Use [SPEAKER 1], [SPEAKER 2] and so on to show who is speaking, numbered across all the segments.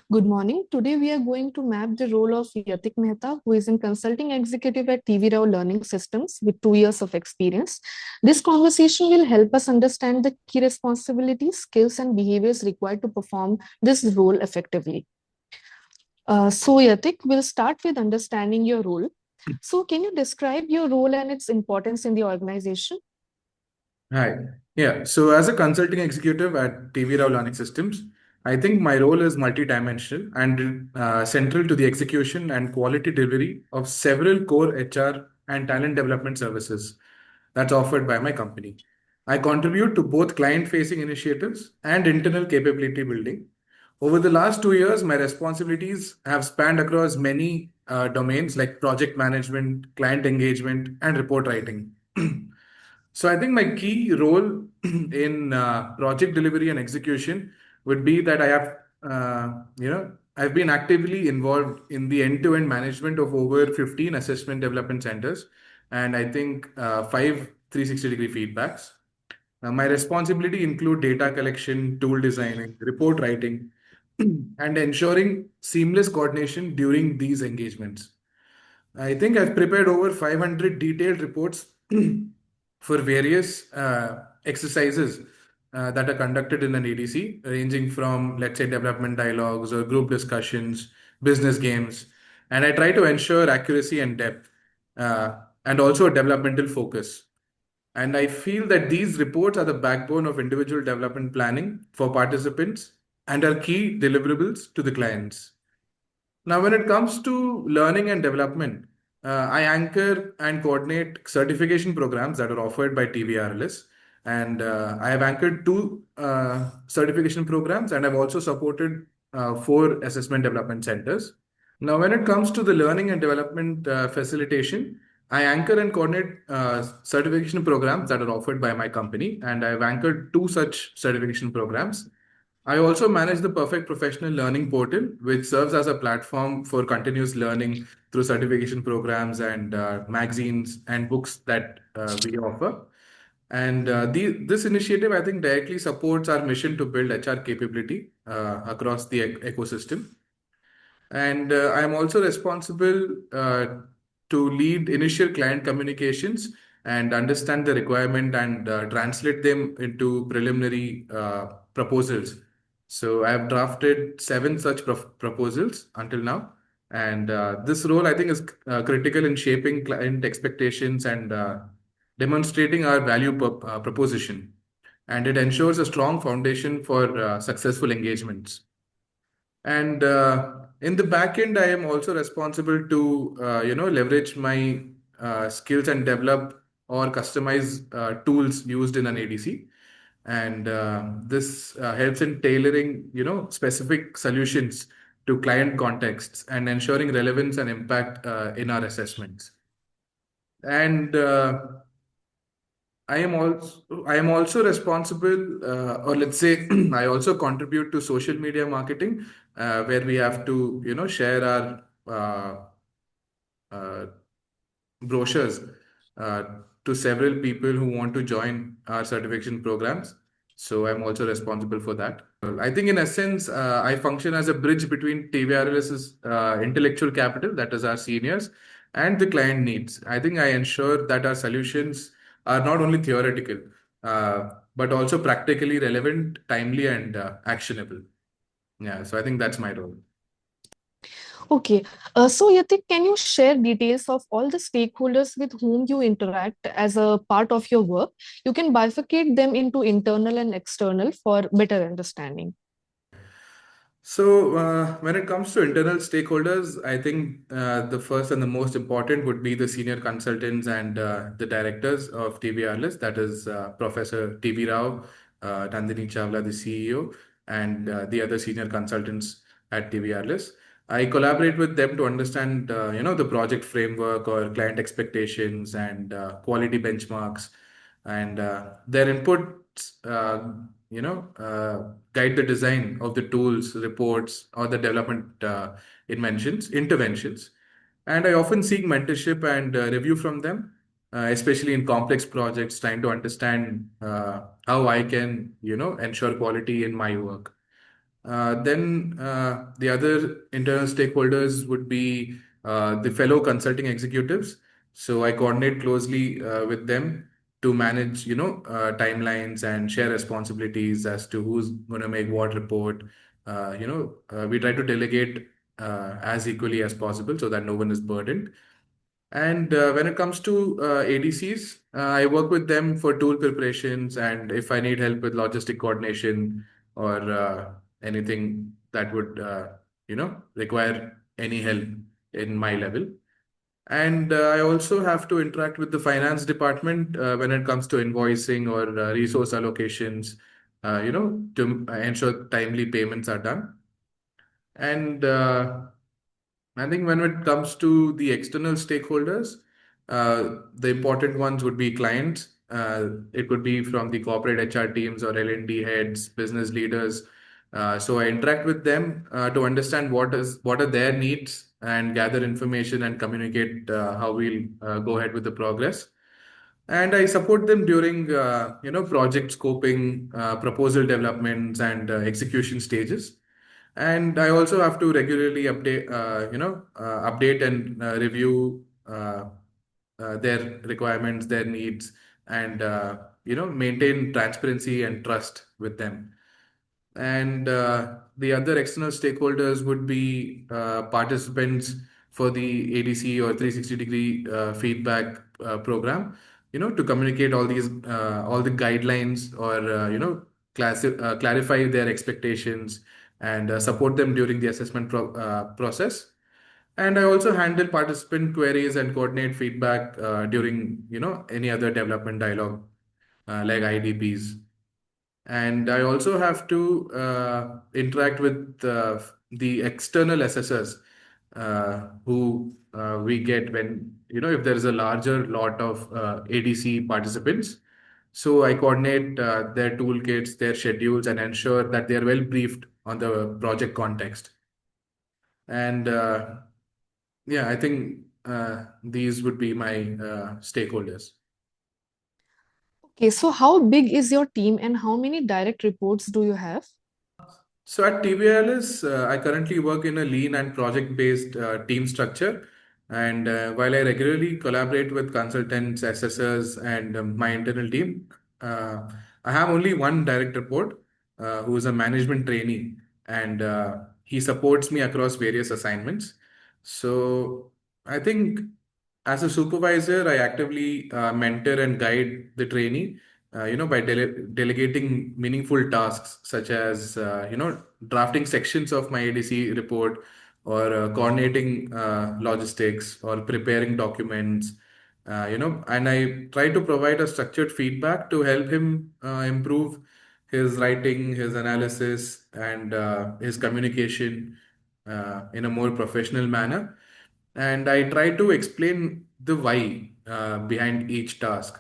[SPEAKER 1] Good morning. Today we are going to map the role of Yatik Mehta, who is a consulting executive at TV Rao Learning Systems with 2 years of experience. This conversation will help us understand the key responsibilities, skills, and behaviors required to perform this role effectively. Yatik, we'll start with understanding your role. So, can you describe your role and its importance in the organization?
[SPEAKER 2] Hi. Yeah. So as a consulting executive at TV Rao Learning Systems, I think my role is multidimensional and central to the execution and quality delivery of several core HR and talent development services that's offered by my company. I contribute to both client-facing initiatives and internal capability building. Over the last 2 years, my responsibilities have spanned across many domains like project management, client engagement, and report writing. So I think my key role in project delivery and execution would be that I've been actively involved in the end-to-end management of over 15 assessment development centers, and I think five 360-degree feedbacks. My responsibility include data collection, tool designing, report writing, and ensuring seamless coordination during these engagements. I think I've prepared over 500 detailed reports for various exercises that are conducted in an ADC, ranging from, let's say, development dialogues or group discussions, business games. And I try to ensure accuracy and depth and also a developmental focus. And I feel that these reports are the backbone of individual development planning for participants and are key deliverables to the clients. Now, when it comes to learning and development, I anchor and coordinate certification programs that are offered by TVRLS. And I have anchored two certification programs, and I've also supported four assessment development centers. Now, when it comes to the learning and development facilitation, I anchor and coordinate certification programs that are offered by my company, and I've anchored two such certification programs. I also manage the Perfect Professional Learning Portal, which serves as a platform for continuous learning through certification programs and magazines and books that we offer. And this initiative, I think, directly supports our mission to build HR capability across the ecosystem. And I am also responsible to lead initial client communications and understand the requirement and translate them into preliminary proposals. So I have drafted seven such proposals until now. And this role, I think, is critical in shaping client expectations and demonstrating our value proposition. And it ensures a strong foundation for successful engagements. And in the back end, I am also responsible to leverage my skills and develop or customize tools used in an ADC. And this helps in tailoring specific solutions to client contexts and ensuring relevance and impact in our assessments. And I am also responsible, or let's say, I also contribute to social media marketing, where we have to, share our uh, brochures uh, to several people who want to join our certification programs. So I'm also responsible for that. I think, in essence, I function as a bridge between TVRLS's intellectual capital, that is our seniors, and the client needs. I think I ensure that our solutions are not only theoretical, but also practically relevant, timely, and actionable. Yeah, so I think that's my role.
[SPEAKER 1] Okay, Yatik, can you share details of all the stakeholders with whom you interact as a part of your work? You can bifurcate them into internal and external for better understanding.
[SPEAKER 2] So, when it comes to internal stakeholders, I think the first and the most important would be the senior consultants and the directors of TVRLS. That is Professor TV Rao, Nandini Chawla, the CEO, and the other senior consultants at TVRLS. I collaborate with them to understand, the project framework or client expectations and quality benchmarks, and their inputs, guide the design of the tools, reports, or the development interventions. And I often seek mentorship and review from them, especially in complex projects, trying to understand how I can, ensure quality in my work. Then the other internal stakeholders would be the fellow consulting executives. So I coordinate closely with them to manage, timelines and share responsibilities as to who's going to make what report. We try to delegate as equally as possible so that no one is burdened. And when it comes to ADCs, I work with them for tool preparations and if I need help with logistic coordination or anything that would, require any help in my level. And I also have to interact with the finance department when it comes to invoicing or resource allocations, to ensure timely payments are done. And I think when it comes to the external stakeholders, the important ones would be clients. It could be from the corporate HR teams or L&D heads, business leaders. So I interact with them to understand what are their needs and gather information and communicate how we'll go ahead with the progress. And I support them during project scoping, proposal developments, and execution stages. And I also have to regularly update and review their requirements, their needs, and maintain transparency and trust with them. And the other external stakeholders would be participants for the ADC or 360-degree feedback program, to communicate all the guidelines or, clarify their expectations and support them during the assessment process. And I also handle participant queries and coordinate feedback during, any other development dialogue like IDPs. And I also have to interact with the external assessors who we get when, if there is a larger lot of ADC participants. So I coordinate their toolkits, their schedules, and ensure that they are well briefed on the project context. And yeah, I think these would be my stakeholders.
[SPEAKER 1] Okay, so how big is your team and how many direct reports do you have?
[SPEAKER 2] So at TVLS, I currently work in a lean and project-based team structure. And while I regularly collaborate with consultants, assessors, and my internal team, uh, I have only one direct report who is a management trainee, and he supports me across various assignments. So I think as a supervisor, I actively mentor and guide the trainee by delegating meaningful tasks such as, drafting sections of my ADC report or coordinating logistics or preparing documents, and I try to provide a structured feedback to help him improve his writing, his analysis, and his communication in a more professional manner. And I try to explain the why behind each task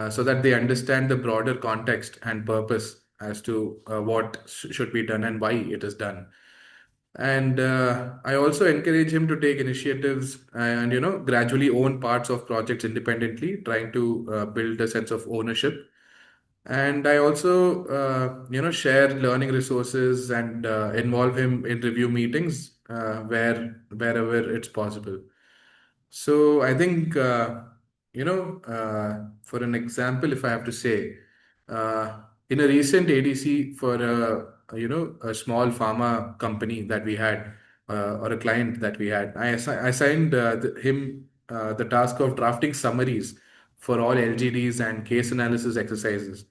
[SPEAKER 2] so that they understand the broader context and purpose as to what should be done and why it is done. And I also encourage him to take initiatives and, gradually own parts of projects independently, trying to build a sense of ownership. And I also, share learning resources and involve him in review meetings wherever it's possible. So I think, for an example, if I have to say, uh, in a recent ADC for a small pharma company that we had, or a client that we had, I assigned him the task of drafting summaries for all LGDs and case analysis exercises.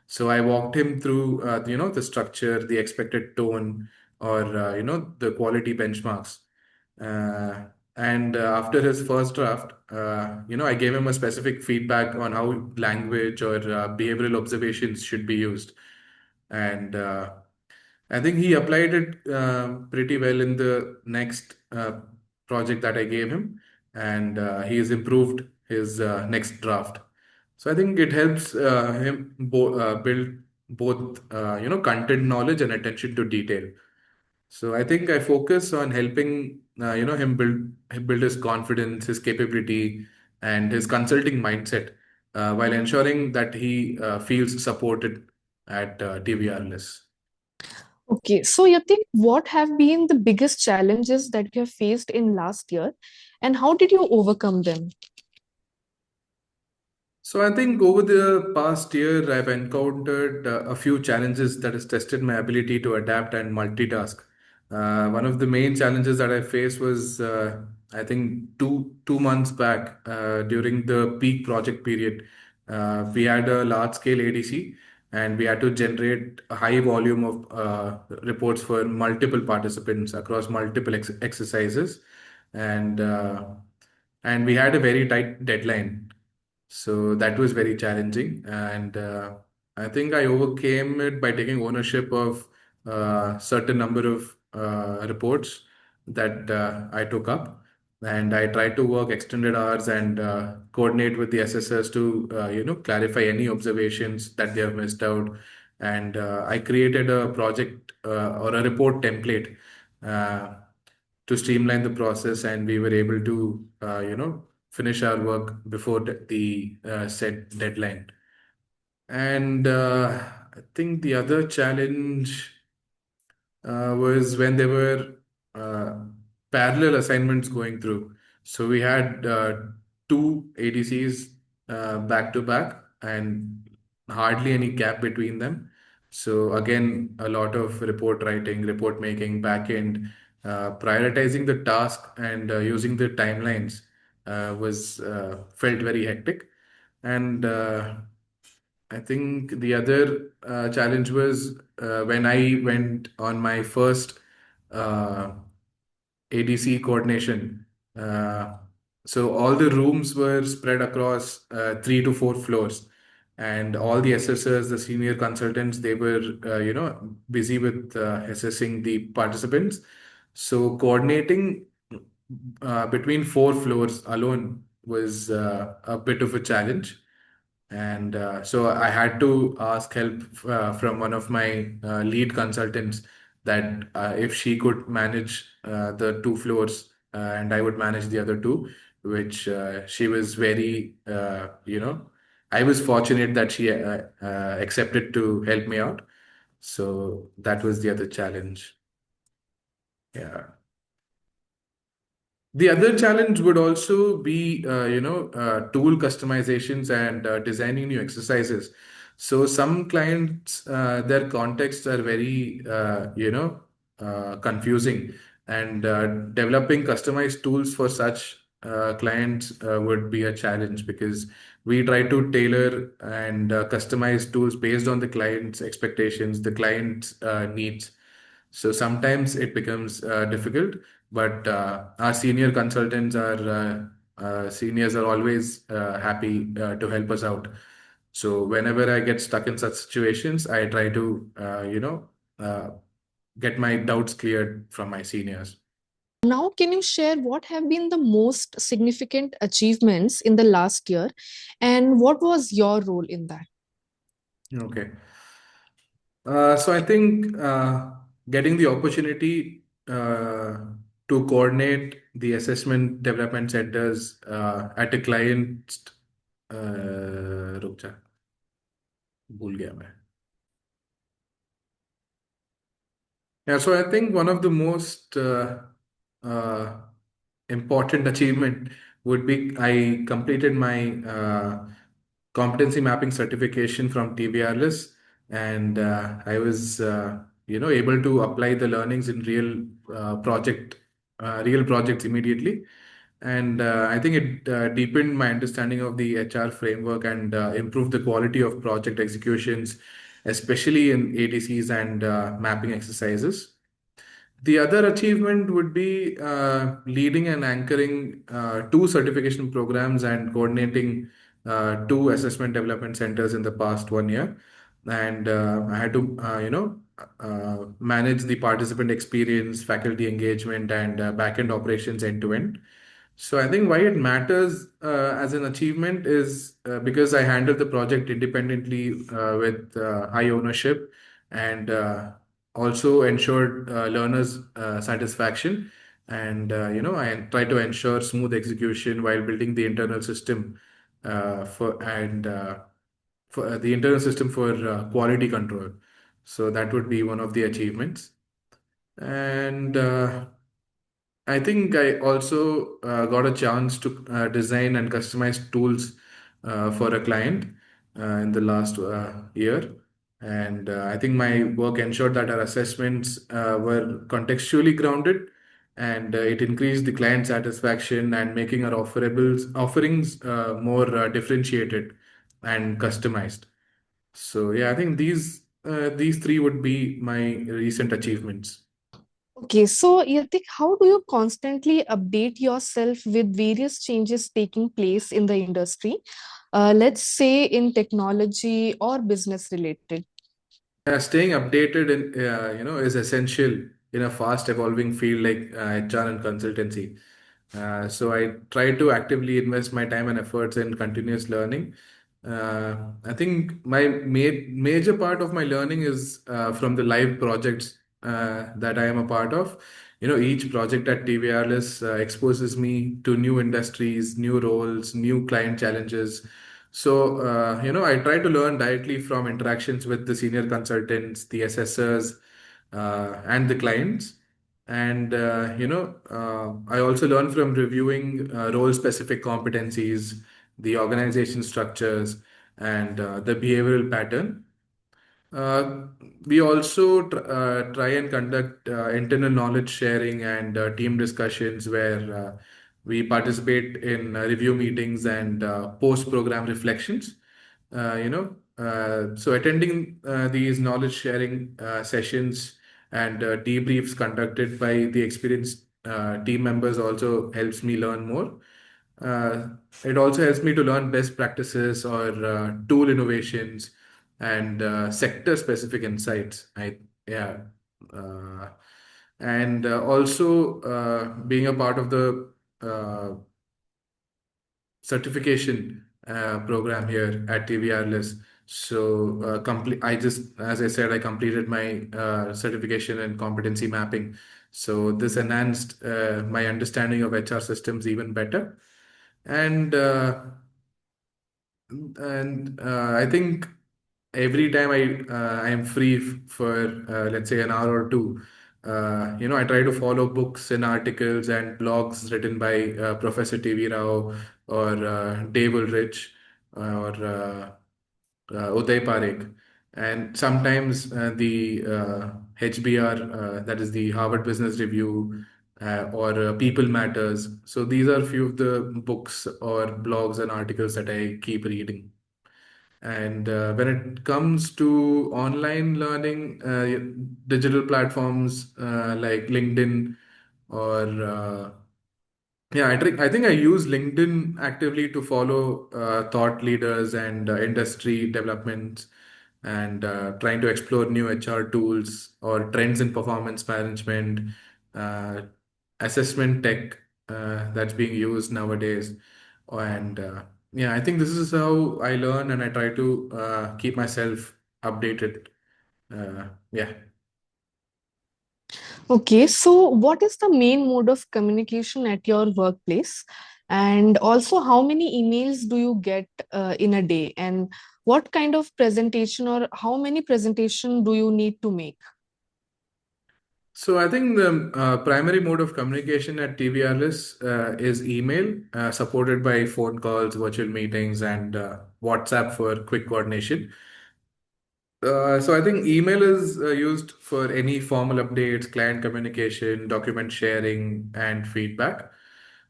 [SPEAKER 2] So I walked him through, the structure, the expected tone, or the quality benchmarks. Uh, and after his first draft, I gave him a specific feedback on how language or behavioral observations should be used. And I think he applied it pretty well in the next project that I gave him, and he has improved his next draft. So I think it helps him build both, content knowledge and attention to detail. So I think I focus on helping him build his confidence, his capability, and his consulting mindset, while ensuring that he feels supported at TVRLS.
[SPEAKER 1] Okay, so Yatik, what have been the biggest challenges that you have faced in last year, and how did you overcome them?
[SPEAKER 2] So I think over the past year, I've encountered a few challenges that has tested my ability to adapt and multitask. One of the main challenges that I faced was, I think, two months back during the peak project period. We had a large scale ADC, and we had to generate a high volume of reports for multiple participants across multiple exercises, and uh, and we had a very tight deadline, so that was very challenging, and I think I overcame it by taking ownership of a certain number of reports that I took up, and I tried to work extended hours and coordinate with the assessors to clarify any observations that they have missed out, and I created a project or a report template uh, to streamline the process, and we were able to finish our work before the set deadline. And I think the other challenge was when there were uh, parallel assignments going through. So we had two ADCs back to back and hardly any gap between them. So again, a lot of report writing, report making, back end, prioritizing the task and using the timelines was felt very hectic. And I think the other challenge was when I went on my first uh, ADC coordination. Uh, so all the rooms were spread across 3 to 4 floors, and all the assessors, the senior consultants, they were busy with assessing the participants. So coordinating between 4 floors alone was a bit of a challenge, and so I had to ask help from one of my lead consultants that if she could manage the 2 floors and I would manage the other two, which she was very, I was fortunate that she accepted to help me out. So that was the other challenge. Yeah. The other challenge would also be, tool customizations and designing new exercises. So some clients, their contexts are very, confusing, and developing customized tools for such clients would be a challenge, because we try to tailor and customize tools based on the client's expectations, the client's needs. So sometimes it becomes difficult, but our senior consultants seniors are always happy to help us out. So whenever I get stuck in such situations, I try to, uh, get my doubts cleared from my seniors.
[SPEAKER 1] Now, can you share what have been the most significant achievements in the last year, and what was your role in that?
[SPEAKER 2] Okay. So I think getting the opportunity to coordinate the assessment development centers at a client, रुक जा, भूल गया मैं. Yeah, so I think one of the most uh, important achievement would be I completed my competency mapping certification from TVRLS, and I was able to apply the learnings in real projects immediately, and I think it deepened my understanding of the HR framework and improved the quality of project executions, especially in ADCs and mapping exercises. The other achievement would be leading and anchoring two certification programs and coordinating two assessment development centers in the past 1 year. And I had to, manage the participant experience, faculty engagement, and backend operations end to end. So I think why it matters as an achievement is because I handled the project independently with high ownership, and also ensured learners satisfaction, and I try to ensure smooth execution while building the internal system for the internal system for quality control. So that would be one of the achievements. And I think I also got a chance to design and customize tools for a client in the last year. And I think my work ensured that our assessments were contextually grounded, and it increased the client satisfaction and making our offerings more differentiated and customized. So yeah, I think these three would be my recent achievements.
[SPEAKER 1] Okay, so Yatik, how do you constantly update yourself with various changes taking place in the industry? Let's say in technology or business related.
[SPEAKER 2] Staying updated is essential in a fast evolving field like HR and consultancy. So I try to actively invest my time and efforts in continuous learning. I think my major part of my learning is from the live projects that I am a part of. Each project at TVRLS exposes me to new industries, new roles, new client challenges. So, I try to learn directly from interactions with the senior consultants, the assessors, and the clients. And, I also learn from reviewing role-specific competencies, the organization structures, and the behavioral pattern. Uh, we also try and conduct internal knowledge sharing and team discussions where we participate in review meetings and post-program reflections. So attending these knowledge sharing sessions and debriefs conducted by the experienced team members also helps me learn more. Uh, it also helps me to learn best practices or tool innovations and sector specific insights. Yeah, uh, and also being a part of the certification program here at TVRLS. So complete. I just, as I said, I completed my certification in competency mapping. So this enhanced my understanding of HR systems even better. And I think every time I am free for let's say an hour or two, I try to follow books and articles and blogs written by Professor TV Rao or Dave Ulrich or Uday Parekh, and sometimes the HBR, that is the Harvard Business Review, or People Matters. So these are few of the books or blogs and articles that I keep reading. And when it comes to online learning, digital platforms like LinkedIn or yeah, I think I use LinkedIn actively to follow thought leaders and industry developments and trying to explore new HR tools or trends in performance management, uh, assessment tech that's being used nowadays. And yeah, I think this is how I learn and I try to keep myself updated. Yeah.
[SPEAKER 1] Okay, so what is the main mode of communication at your workplace? And also, how many emails do you get in a day? And what kind of presentation or how many presentation do you need to make?
[SPEAKER 2] So I think the primary mode of communication at TVRLS is email, supported by phone calls, virtual meetings, and WhatsApp for quick coordination. So I think email is used for any formal updates, client communication, document sharing, and feedback.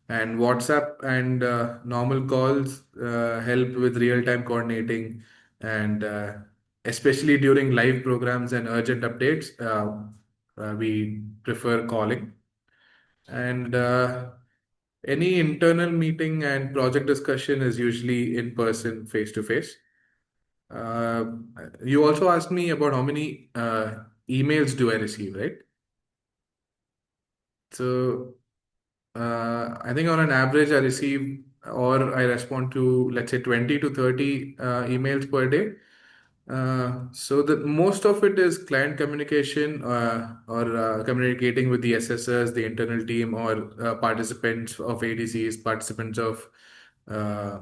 [SPEAKER 2] And WhatsApp and normal calls help with real-time coordinating, and especially during live programs and urgent updates, we prefer calling. And any internal meeting and project discussion is usually in person, face to face. Uh, you also asked me about how many emails do I receive, right? So I think on an average, I receive or I respond to, let's say, 20 to 30 emails per day. So the most of it is client communication or communicating with the assessors, the internal team, or participants of ADCs, participants of uh,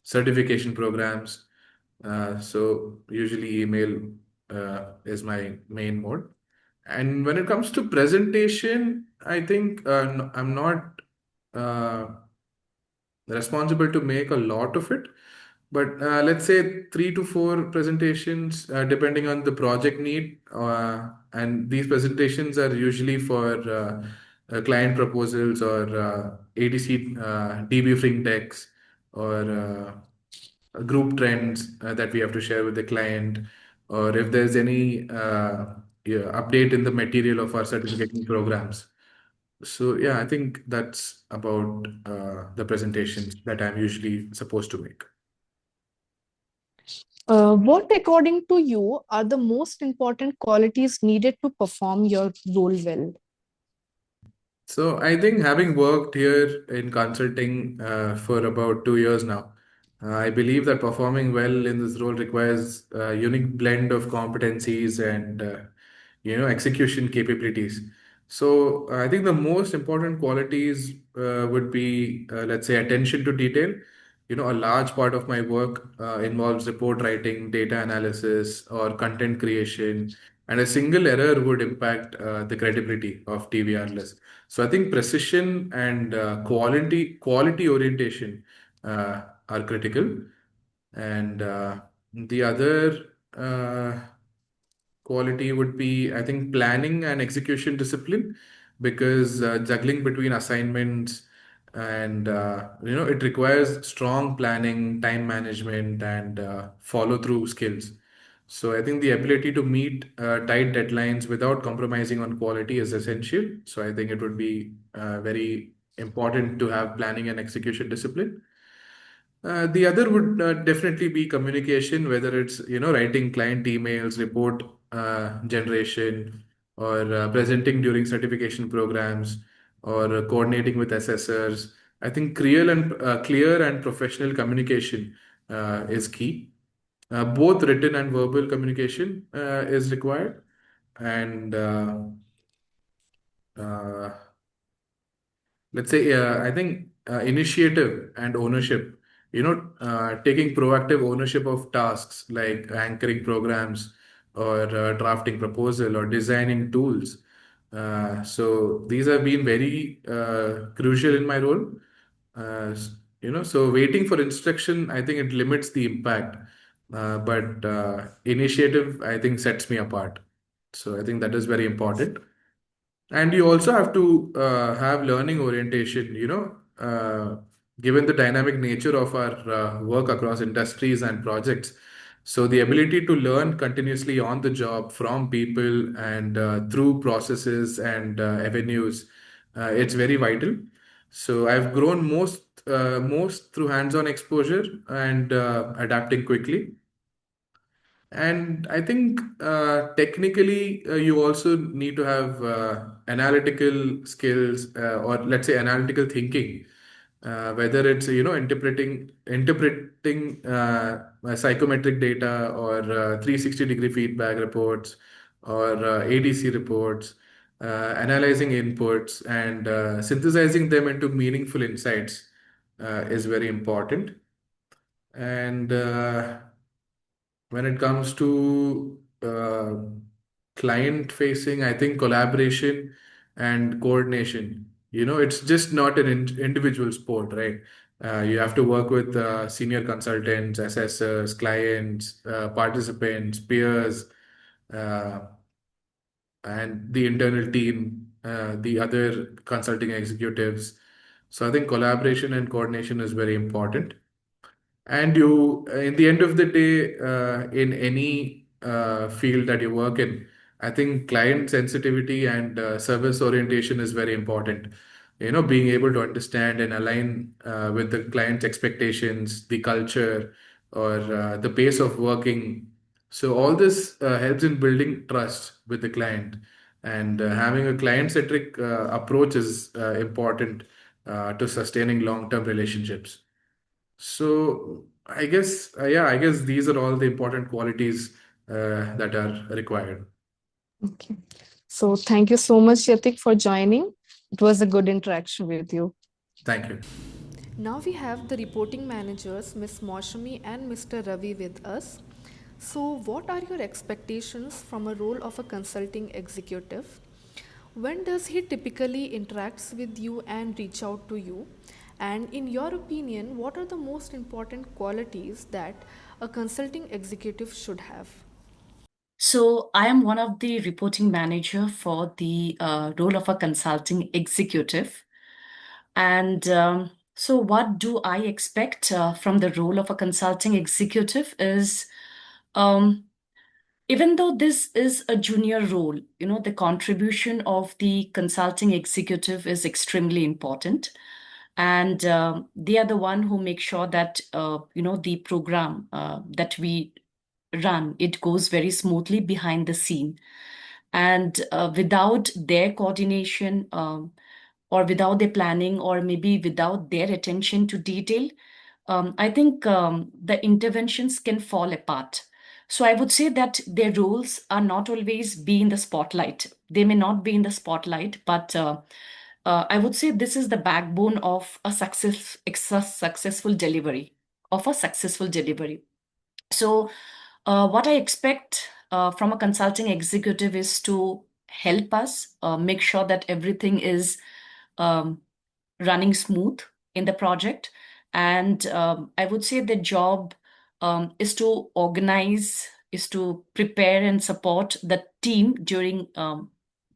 [SPEAKER 2] certification programs. So usually email. is my main mode. And when it comes to presentation, I think I'm not uh, responsible to make a lot of it, but let's say 3 to 4 presentations, depending on the project need. And these presentations are usually for client proposals or ADC debriefing decks or group trends that we have to share with the client, or if there's any yeah, update in the material of our certification programs. So yeah, I think that's about the presentations that I'm usually supposed to make.
[SPEAKER 1] What, according to you, are the most important qualities needed to perform your role well?
[SPEAKER 2] So I think having worked here in consulting for about 2 years now, I believe that performing well in this role requires a unique blend of competencies and execution capabilities. So I think the most important qualities would be, let's say, attention to detail. A large part of my work involves report writing, data analysis, or content creation, and a single error would impact the credibility of TVR list. So I think precision and quality orientation are critical, and the other quality would be, I think, planning and execution discipline, because juggling between assignments and it requires strong planning, time management, and follow through skills. So I think the ability to meet tight deadlines without compromising on quality is essential. So I think it would be very important to have planning and execution discipline. The other would definitely be communication, whether it's writing client emails, report generation, or presenting during certification programs, or coordinating with assessors. I think clear and professional communication is key. Both written and verbal communication is required, and uh, let's say I think initiative and ownership, taking proactive ownership of tasks like anchoring programs or drafting proposal or designing tools. So these have been very crucial in my role. So waiting for instruction, I think it limits the impact, but initiative, I think, sets me apart. So I think that is very important. And you also have to have learning orientation, given the dynamic nature of our work across industries and projects. So the ability to learn continuously on the job from people and through processes and avenues, it's very vital. So I've grown most through hands-on exposure and adapting quickly. And I think technically, you also need to have analytical skills, or let's say analytical thinking, whether it's interpreting psychometric data or 360-degree feedback reports or ADC reports, analyzing inputs and synthesizing them into meaningful insights is very important. And when it comes to client facing, I think collaboration and coordination, it's just not an individual sport, right? You have to work with senior consultants, assessors, clients, participants, peers, uh, and the internal team, the other consulting executives. So I think collaboration and coordination is very important. And in the end of the day, in any field that you work in, I think client sensitivity and service orientation is very important. Being able to understand and align with the client's expectations, the culture, or the pace of working. So all this helps in building trust with the client. And having a client-centric approach is important to sustaining long-term relationships. So I guess these are all the important qualities that are required.
[SPEAKER 1] Okay. So thank you so much, Yatik, for joining. It was a good interaction with you.
[SPEAKER 2] Thank you.
[SPEAKER 1] Now we have the reporting managers, Ms. Moshami and Mr. Ravi with us. So, what are your expectations from a role of a consulting executive? When does he typically interacts with you and reach out to you? And in your opinion, what are the most important qualities that a consulting executive should have?
[SPEAKER 3] So I am one of the reporting manager for the role of a consulting executive. And so what do I expect from the role of a consulting executive is, um, even though this is a junior role, the contribution of the consulting executive is extremely important. And they are the one who make sure that, the program that we run, it goes very smoothly behind the scene. And without their coordination, or without their planning, or maybe without their attention to detail, I think the interventions can fall apart. So I would say that their roles are not always be in the spotlight. They may not be in the spotlight, but I would say this is the backbone of successful delivery, of a successful delivery. So, what I expect from a consulting executive is to help us make sure that everything is um, running smooth in the project. And I would say the job is to organize, is to prepare and support the team during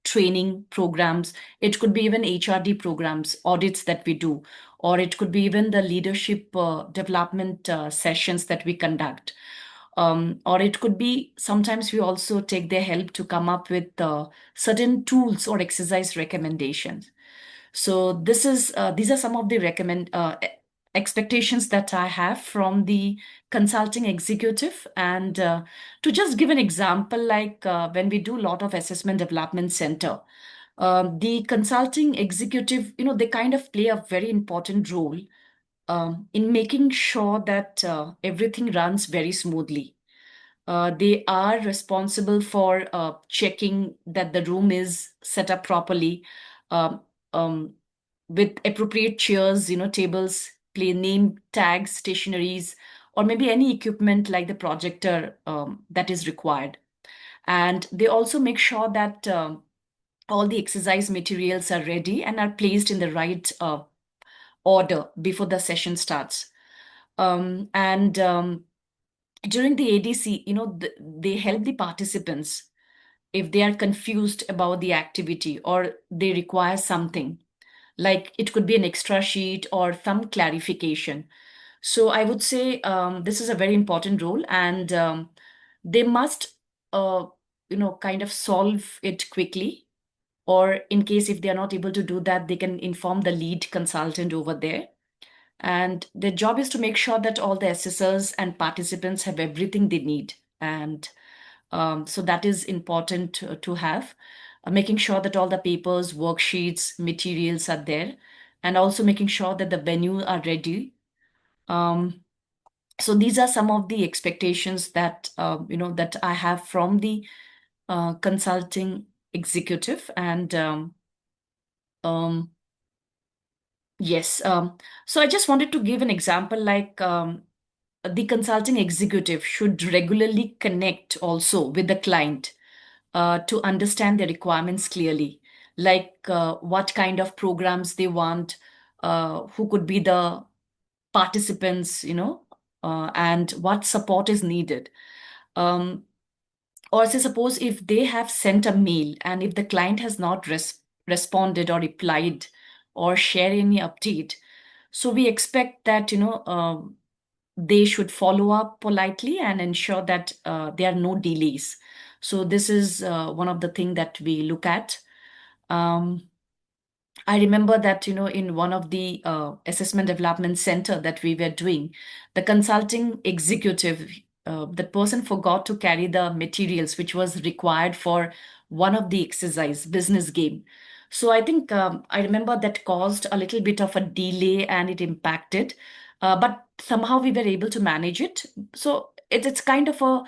[SPEAKER 3] training programs. It could be even HRD programs, audits that we do, or it could be even the leadership development sessions that we conduct. Or it could be sometimes we also take their help to come up with certain tools or exercise recommendations. So these are some of the expectations that I have from the consulting executive. And to just give an example, like when we do a lot of assessment development center, the consulting executive, they kind of play a very important role in making sure that everything runs very smoothly. They are responsible for checking that the room is set up properly, um, um, with appropriate chairs, tables, play name tags, stationaries, or maybe any equipment like the projector that is required. And they also make sure that all the exercise materials are ready and are placed in the right order before the session starts. And during the ADC, they help the participants if they are confused about the activity or they require something, like it could be an extra sheet or some clarification. So I would say this is a very important role, and they must, uh, kind of solve it quickly. Or in case if they are not able to do that, they can inform the lead consultant over there. And their job is to make sure that all the assessors and participants have everything they need. And so that is important to have, making sure that all the papers, worksheets, materials are there, and also making sure that the venue are ready. Um, so these are some of the expectations that that I have from the consulting executive. And um, yes, so I just wanted to give an example, like the consulting executive should regularly connect also with the client to understand their requirements clearly, like what kind of programs they want, who could be the participants, and what support is needed. Um, or say, suppose if they have sent a mail and if the client has not responded or replied or share any update, so we expect that, they should follow up politely and ensure that there are no delays. So this is one of the things that we look at. Um, I remember that, in one of the assessment development center that we were doing, the consulting executive, the person forgot to carry the materials which was required for one of the exercise business game. So I think I remember that caused a little bit of a delay and it impacted, but somehow we were able to manage it. So it's kind of a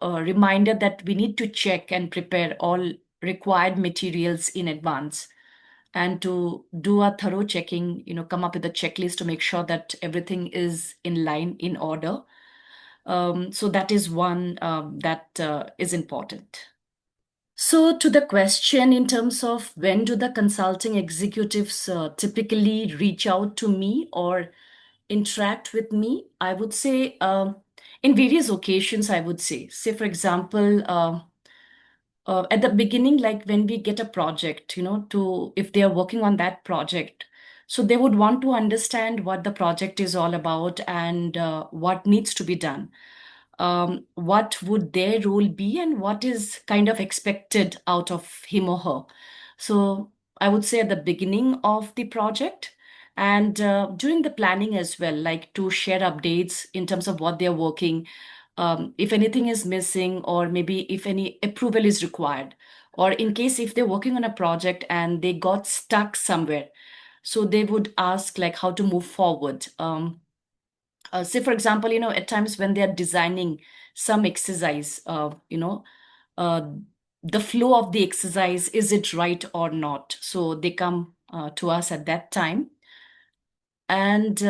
[SPEAKER 3] reminder that we need to check and prepare all required materials in advance, and to do a thorough checking, come up with a checklist to make sure that everything is in line, in order. So that is one that is important. So, to the question in terms of when do the consulting executives typically reach out to me or interact with me, I would say in various occasions, I would say, for example, at the beginning, like when we get a project, to if they are working on that project, so they would want to understand what the project is all about and what needs to be done. What would their role be and what is kind of expected out of him or her. So I would say at the beginning of the project and during the planning as well, like to share updates in terms of what they're working, if anything is missing, or maybe if any approval is required, or in case if they're working on a project and they got stuck somewhere. So they would ask like how to move forward. Say, for example, at times when they are designing some exercise, uh, the flow of the exercise, is it right or not? So they come to us at that time. And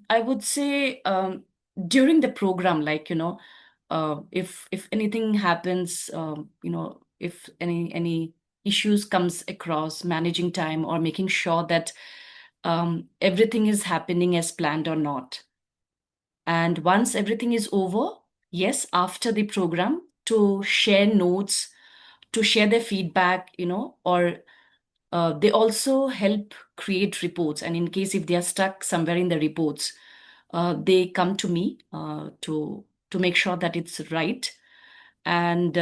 [SPEAKER 3] I would say during the program, like, if anything happens, if any issues comes across managing time or making sure that everything is happening as planned or not. And once everything is over, yes, after the program, to share notes, to share their feedback, or they also help create reports. And in case if they are stuck somewhere in the reports, they come to me to make sure that it's right. And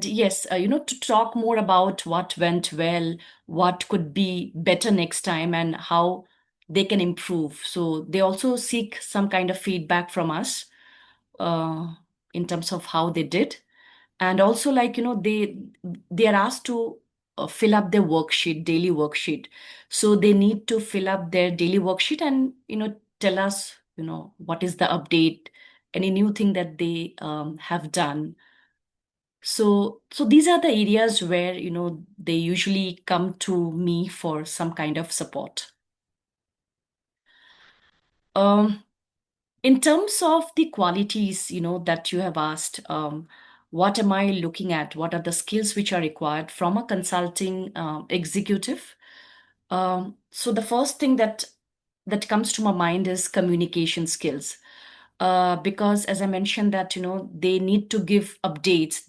[SPEAKER 3] yes, to talk more about what went well, what could be better next time, and how they can improve. So they also seek some kind of feedback from us uh, in terms of how they did. And also, like, they are asked to fill up their worksheet, daily worksheet. So they need to fill up their daily worksheet and, tell us, what is the update, any new thing that they have done. So these are the areas where, they usually come to me for some kind of support. Um, in terms of the qualities, that you have asked, what am I looking at? What are the skills which are required from a consulting executive? So the first thing that comes to my mind is communication skills. Because as I mentioned that, they need to give updates,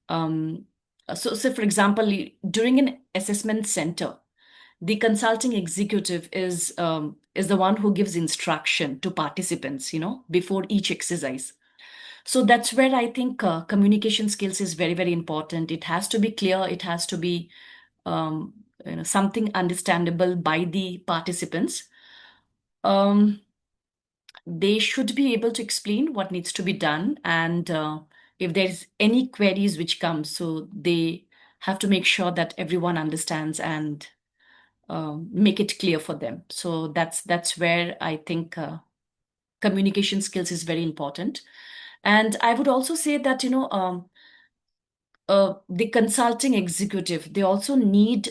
[SPEAKER 3] um, so for example, during an assessment center, the consulting executive is the one who gives instruction to participants, before each exercise. So that's where I think communication skills is very, very important. It has to be clear. It has to be um, something understandable by the participants. Um, they should be able to explain what needs to be done, and if there's any queries which come, so they have to make sure that everyone understands and make it clear for them. So that's where I think communication skills is very important. And I would also say that the consulting executive, they also need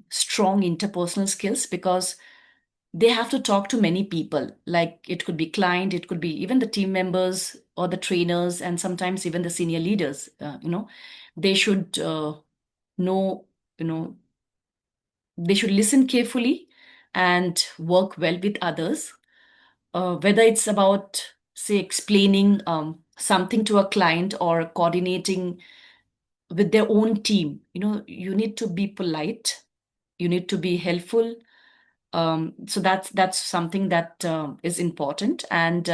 [SPEAKER 3] strong interpersonal skills, because they have to talk to many people. Like it could be client, it could be even the team members or the trainers, and sometimes even the senior leaders. They should know, you know, they should listen carefully and work well with others. Whether it's about, say, explaining something to a client or coordinating with their own team, you need to be polite, you need to be helpful. So that's something that is important. And they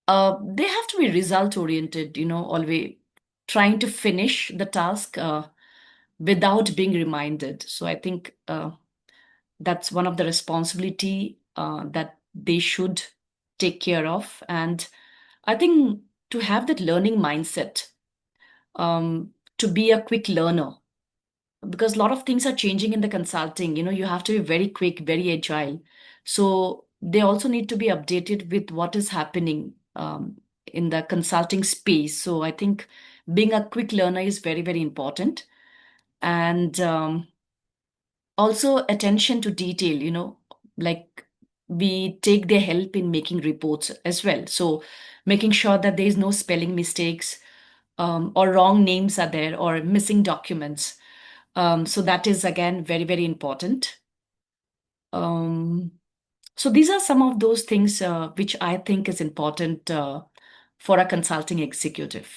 [SPEAKER 3] have to be result oriented, always trying to finish the task without being reminded. So I think that's one of the responsibility that they should take care of. And I think to have that learning mindset, to be a quick learner, because a lot of things are changing in the consulting. You have to be very quick, very agile. So they also need to be updated with what is happening in the consulting space. So I think being a quick learner is very, very important. And also attention to detail, like we take their help in making reports as well. So making sure that there is no spelling mistakes, or wrong names are there, or missing documents. So that is again very, very important. So these are some of those things which I think is important for a consulting executive.